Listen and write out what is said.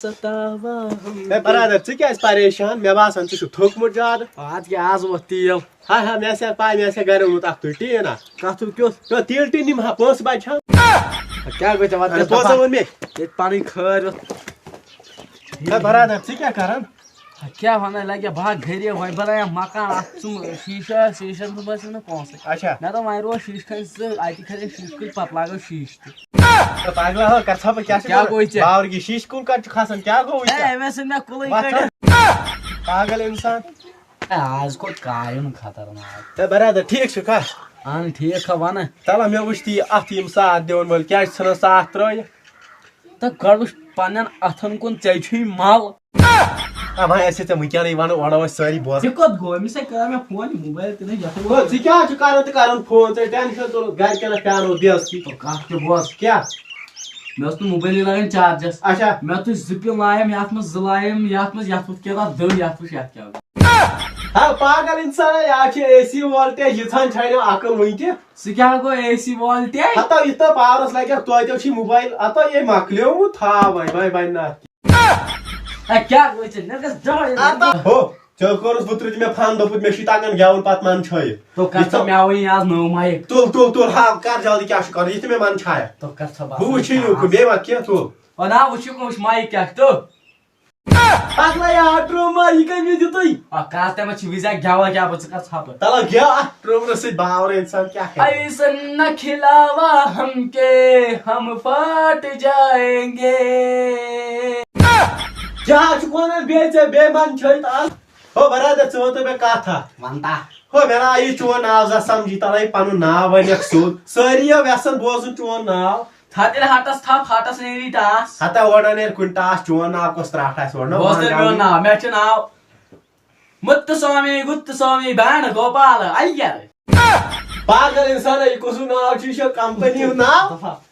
برادر ژٕ کیٛازِ پریشان مےٚ باسان ژٕ چھُکھ تھوٚکمُت زیادٕ اتھ کیٛاہ آز ووت تیٖل ہاے ہاے مےٚ آسہِ ہا پاے مےٚ آسہِ ہا گرِ اوٚنمُت اکھ تُل ٹیٖن اکھ کتھُک کیُتھ تیٖل ٹیٖن نِمہٕ ہا پونٛسہٕ بچہِ ہا کیٛاہ گوٚو ژےٚ وۄنۍ پونٛسہٕ ووٚن مےٚ ییٚتہِ پنٕنۍ خٲر برادر ژٕ کیٛاہ کران کیٛاہ ونان لگہِ بہٕ ہا گرِ وۄنۍ بنایم مکان اتھ شیٖشہٕ شیٖشس منٛز بٲژ نہٕ پونٛسہٕ اچھا مےٚ دوٚپ وۄنۍ روز شیٖشہٕ کھٔنۍ زٕ اتی کھٔنۍ شیٖشہٕ کُلۍ پتہٕ لاگو شیٖشہٕ تہِ پاگلا ہو کرژھا بہٕ کیٛاہ گوٚو ژےٚ باورگی شیٖشہٕ کُل کتہِ چھُ کھسان کیٛاہ گوٚو أمۍ ژھٕنۍ مےٚ کُلٕے کٔڑِتھ پاگل انسان آز کھوٚت کایُن خطرناک برادر ٹھیٖک چھُ کھا اہن ٹھیٖک ہا ونہٕ چلو مےٚ وٕچھ تی اتھ یِم ساتھ دِوان وٲلۍ کیٛازِ ژھٕنان ساتھ ترٲیِتھ تہٕ گۄڈٕ وٕچھ پننٮ۪ن اتھن کُن ژےٚ چھُے مل وۄنۍ آسہِ ژےٚ وٕنکیٚنٕے ونو اورو أسۍ سٲری بوزان ژےٚ کوٚت گوٚو أمِس کٔر مےٚ فون یہِ موبایل تہِ نہٕ ژٕ کیٛاہ چھُکھ کران تہٕ کران فون ژےٚ ٹینشن تُل گرِکٮ۪ن پیانو بےعزتی کتھ تہِ بوز کیٛاہ مےٚ اوس نہٕ موبایلٕے لگان چارجس اچھا مےٚ تُج زٕ پِن لایم یتھ منٛز زٕ لایم یتھ منٛز یتھ وُچھ کیٛاہ تتھ دٔہ یتھ وٕچھ یتھ کیٛاہ ہا پاگل انسان یا چھِ اے سی وولٹیج ییٖژہن چھانیو عقل وٕنہِ تہِ سُہ کیٛاہ گوٚو اے سی وولٹیج ہتو یہِ تہٕ پاورس لگٮ۪کھ توتہِ چھُے موبایل ہتو یے مۄکلیومُت تھاو وۄنۍ بنہِ نہٕ اتھ کیٛاہ گوٚو ژےٚ مےٚ گژھِ ڈر ہو ژےٚ کوٚرُس بہٕ ترٛٲوِتھ مےٚ فن دوٚپُت مےٚ چھُے تگان گٮ۪وُن پتہٕ من چھٲیِتھ تو کر ژٕ مےٚ وٕنی آز نٔو مایِک تُل تُل تُل ہا کر جلدی کیٛاہ چھُ کرُن یہِ تہِ مےٚ من چھایا تو کر ژٕ بہٕ وٕچھِ یوٗکُن بیٚیہِ ما کینٛہہ تُل نا وٕچھِو وٕچھ مایِک کیٛاہ تو پگلا یار ٹرٛومر یہِ کٔمۍ مےٚ دِتُے کر تہِ مےٚ چھِ وِزا گٮ۪وا گٮ۪وا ژٕ کر ژھپہٕ تلو گٮ۪و اتھ ٹرٛومرس سۭتۍ باور انسان کیٛاہ کرِ ایسن نہ کھلاوا ہم کے ہم پھٹ جائیں گے کیٛاہ چھُکھ ونان بیٚیہِ ژےٚ بیٚیہِ من چھٲیِتھ آز ہو برادر ژٕ وَن تہٕ مےٚ کتھ اکھ ونتا ہو مےٚ نا آیی چون ناو زا سمجھی تلے پنُن ناو ونیٚکھ سیوٚد سٲری یژھان بوزُن چون ناو تھا تیٚلہِ ہٹس تھپھ ہٹس نیری ٹاس ہتا اورٕ نیرِ کُنہِ ٹاس چون ناو کۄس ترٛٹھ آسہِ بوز تیٚلہِ میون ناو مےٚ چھُ ناو مُتہٕ سوامی گُتہٕ سوامی بینڈ گوپال اَیٚر پاگل انسان یہِ کُس ناو چھُ یہِ چھا کمپنی ہُنٛد ناو